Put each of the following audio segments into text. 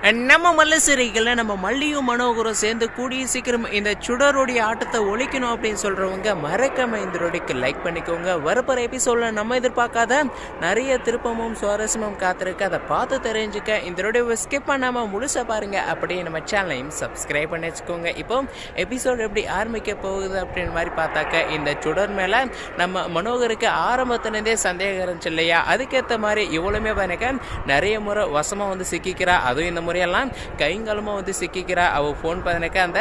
நம்ம மல்லசிரிகளில் நம்ம மல்லியும் மனோகரும் சேர்ந்து கூடிய சீக்கிரம் இந்த சுடருடைய ஆட்டத்தை ஒழிக்கணும் அப்படின்னு சொல்கிறவங்க மறக்காம இந்த ரோடிக்கு லைக் பண்ணிக்கோங்க. வரப்போகிற எபிசோடில் நம்ம எதிர்பார்க்காத நிறைய திருப்பமும் சுவாரஸ்யமும் காத்திருக்கு. அதை பார்த்து தெரிஞ்சுக்க இந்த ரோடியை ஸ்கிப் பண்ணாமல் முழுசாக பாருங்கள். அப்படியே நம்ம சேனலையும் சப்ஸ்கிரைப் பண்ணி வச்சுக்கோங்க. இப்போ எபிசோடு எப்படி ஆரம்பிக்க போகுது அப்படின்னு மாதிரி பார்த்தாக்க இந்த சுடர் மேலே நம்ம மனோகருக்கு ஆரம்பத்துலேருந்தே சந்தேகம் இருந்துச்சு இல்லையா? அதுக்கேற்ற மாதிரி இவ்வளவுமே பாருங்க நிறைய முறை வசமாக வந்து சிக்கிக்கிறா. அதுவும் இந்த முறையெல்லாம் கைங்காலமாக வந்து சிக்கிக்கிறா. அவள் ஃபோன் பார்த்தினாக்கா அந்த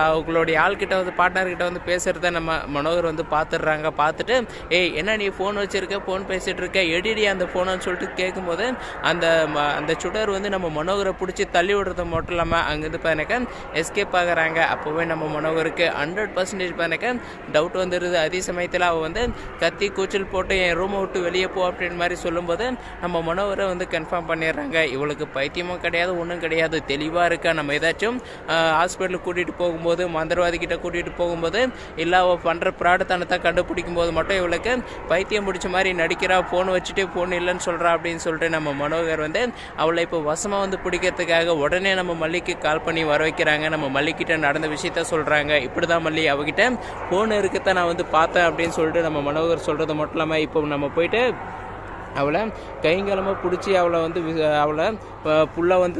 அவங்களுடைய ஆள்கிட்ட வந்து பார்ட்னர்கிட்ட வந்து பேசுகிறத நம்ம மனோகர் வந்து பார்த்துடுறாங்க. பார்த்துட்டு என்ன நீ ஃபோன் வச்சுருக்க, ஃபோன் பேசிகிட்டு இருக்க, எடிடி அந்த ஃபோனுன்னு சொல்லிட்டு கேட்கும்போது அந்த சுடர் வந்து நம்ம மனோகரை பிடிச்சி தள்ளி விடுறது மட்டும் இல்லாமல் அங்கேருந்து பார்த்தினாக்கா எஸ்கேப் ஆகுறாங்க. அப்போவே நம்ம மனோகருக்கு 100% பார்த்தினாக்கா டவுட் வந்துடுது. அதே சமயத்தில் அவள் வந்து கத்தி கூச்சல் போட்டு என் ரூமை விட்டு வெளியே போ அப்படின்னு மாதிரி சொல்லும்போது நம்ம மனோகரை வந்து கன்ஃபார்ம் பண்ணிடுறாங்க. இவளுக்கு பைத்தியமும் கிடையாது, ஒன்றும் கிடையாது, தெளிவாக இருக்கா. நம்ம ஏதாச்சும் ஹாஸ்பிட்டலுக்கு கூட்டிகிட்டு போகும்போது, மந்திரவாதிக்கிட்ட கூட்டிகிட்டு போகும்போது இல்லை அவள் பண்ணுற பிராடத்தனத்தை கண்டுபிடிக்கும் போது மட்டும் இவளுக்கு பைத்தியம் பிடிச்ச மாதிரி நடிக்கிறா. ஃபோன் வச்சுட்டு ஃபோன் இல்லைன்னு சொல்கிறா அப்படின்னு சொல்லிட்டு நம்ம மனோகர் வந்து அவளை இப்போ வசமாக வந்து பிடிக்கிறதுக்காக உடனே நம்ம மல்லிக்கு கால் பண்ணி வர வைக்கிறாங்க. நம்ம மல்லிக்கிட்ட நடந்த விஷயத்த சொல்கிறாங்க. இப்படி தான் மல்லி அவகிட்ட ஃபோன் இருக்குத்தான் நான் வந்து பார்த்தேன் அப்படின்னு சொல்லிட்டு நம்ம மனோகர் சொல்கிறது மட்டும் இல்லாமல் இப்போ நம்ம போயிட்டு அவளை கைங்காலமாக பிடிச்சி அவளை ஃபுல்லாக வந்து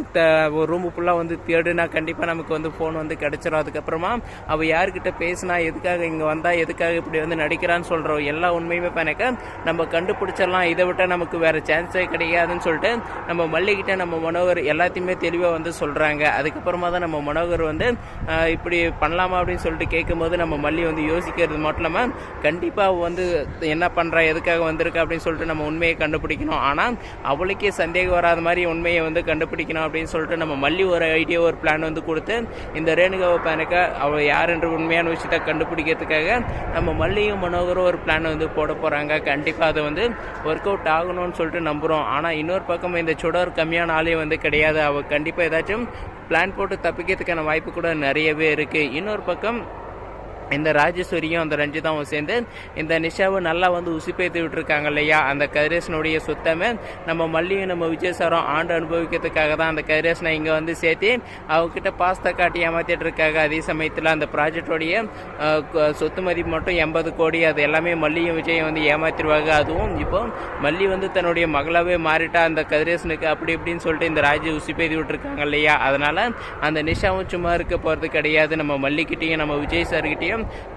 ரூமு ஃபுல்லாக வந்து தேடுனா கண்டிப்பாக நமக்கு வந்து ஃபோன் வந்து கிடச்சிரும். அதுக்கப்புறமா அவள் யார்கிட்ட பேசினா, எதுக்காக இங்கே வந்தால், எதுக்காக இப்படி வந்து நடிக்கிறான்னு சொல்கிறோம் எல்லா உண்மையுமே பண்ணக்க நம்ம கண்டுபிடிச்சிடலாம். இதை விட்டால் நமக்கு வேறு சான்ஸே கிடையாதுன்னு சொல்லிட்டு நம்ம மல்லிகிட்ட நம்ம மனோகர் எல்லாத்தையுமே தெளிவாக வந்து சொல்கிறாங்க. அதுக்கப்புறமா தான் நம்ம மனோகர் வந்து இப்படி பண்ணலாமா அப்படின்னு சொல்லிட்டு கேட்கும்போது நம்ம மல்லி வந்து யோசிக்கிறது மட்டும் இல்லாமல் கண்டிப்பாக வந்து என்ன பண்ணுறா, எதுக்காக வந்திருக்கா அப்படின்னு சொல்லிட்டு நம்ம உண்மையை கண்டுபிடிக்கணும். ஆனால் அவளுக்கே சந்தேகம் வராத மாதிரி உண்மையை வந்து கண்டுபிடிக்கணும் அப்படின்னு சொல்லிட்டு நம்ம மல்லி ஒரு ஐடியா, ஒரு பிளான் வந்து கொடுத்து இந்த ரேணுகாவை பேனுக்க அவள் யார் என்ற உண்மையான விஷயத்தை கண்டுபிடிக்கிறதுக்காக நம்ம மல்லியும் மனோகரும் ஒரு பிளான் வந்து போட போகிறாங்க. கண்டிப்பாக அதை வந்து ஒர்க் அவுட் ஆகணும்னு சொல்லிட்டு நம்புகிறோம். ஆனால் இன்னொரு பக்கம் இந்த சுடர் கம்மியான ஆளே வந்து கிடையாது. அவள் கண்டிப்பாக ஏதாச்சும் பிளான் போட்டு தப்பிக்கிறதுக்கான வாய்ப்பு கூட நிறையவே இருக்குது. இன்னொரு பக்கம் இந்த ராஜேஸ்வரியும் அந்த ரஞ்சிதாவும் சேர்ந்து இந்த நிஷாவை நல்லா வந்து உசுப்பேற்றி விட்டுருக்காங்க இல்லையா? அந்த கதிரேசனுடைய சுத்தமே நம்ம மல்லியும் நம்ம விஜய் சாரும் ஆண்டு அனுபவிக்கிறதுக்காக தான் அந்த கதிரேசனை இங்கே வந்து சேர்த்து அவங்ககிட்ட பாஸ்தா காட்டி ஏமாற்றிட்டு இருக்காங்க. அதே சமயத்தில் அந்த ப்ராஜெக்டோடைய சொத்து மதிப்பு மட்டும் 80 கோடி. அது எல்லாமே மல்லியும் விஜயம் வந்து ஏமாற்றிடுவாங்க. அதுவும் இப்போ மல்லி வந்து தன்னுடைய மகளாகவே மாறிட்டா அந்த கதிரேசனுக்கு அப்படி இப்படின்னு சொல்லிட்டு இந்த ராஜை உசுப்பேற்றி விட்டுருக்காங்க இல்லையா? அதனால் அந்த நிஷாவும் சும்மா இருக்க போகிறது கிடையாது. நம்ம மல்லிக்கிட்டையும் நம்ம விஜய் சார்கிட்டையும்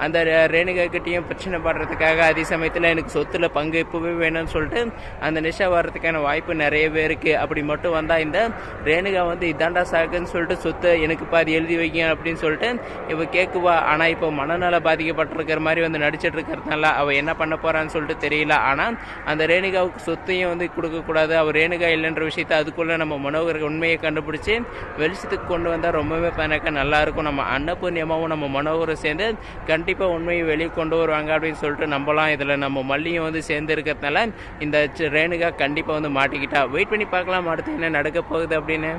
அந்த ரேணுகா கிட்டையும் பிரச்சனை படுறதுக்காக அதே சமயத்தில் எனக்கு சொத்துல பங்கு இப்பவே வேணும்னு சொல்லிட்டு அந்த நிஷா வர்றதுக்கான வாய்ப்பு நிறையவே இருக்கு. அப்படி மட்டும் வந்தால் இந்த ரேணுகா வந்து இதாண்டா சாக்குன்னு சொல்லிட்டு சொத்தை எனக்கு பாதி எழுதி வைக்க அப்படின்னு சொல்லிட்டு இவ கேட்குவா. ஆனால் இப்போ மனநல பாதிக்கப்பட்டிருக்கிற மாதிரி வந்து நடிச்சிட்டு இருக்கிறதுனால அவள் என்ன பண்ண போறான்னு சொல்லிட்டு தெரியல. ஆனால் அந்த ரேணுகாவுக்கு சொத்தையும் வந்து கொடுக்கக்கூடாது. அவர் ரேணுகா இல்லைன்ற விஷயத்த அதுக்குள்ள நம்ம மனோகர் உண்மையை கண்டுபிடிச்சி வெளிச்சத்துக்கு கொண்டு வந்தால் ரொம்பவே பயனாக்க நல்லா இருக்கும். நம்ம அன்னபூர்ணியமாவும் நம்ம மனோகரை சேர்ந்து கண்டிப்பாக உண்மையை வெளியே கொண்டு வருவாங்க அப்படின்னு சொல்லிட்டு நம்பலாம். இதில் நம்ம மல்லியும் வந்து சேர்ந்து இருக்கிறதுனால இந்த ரேணுகா கண்டிப்பாக வந்து மாட்டிக்கிட்டா. வெயிட் பண்ணி பார்க்கலாம் அடுத்து என்ன நடக்க போகுது அப்படின்னு.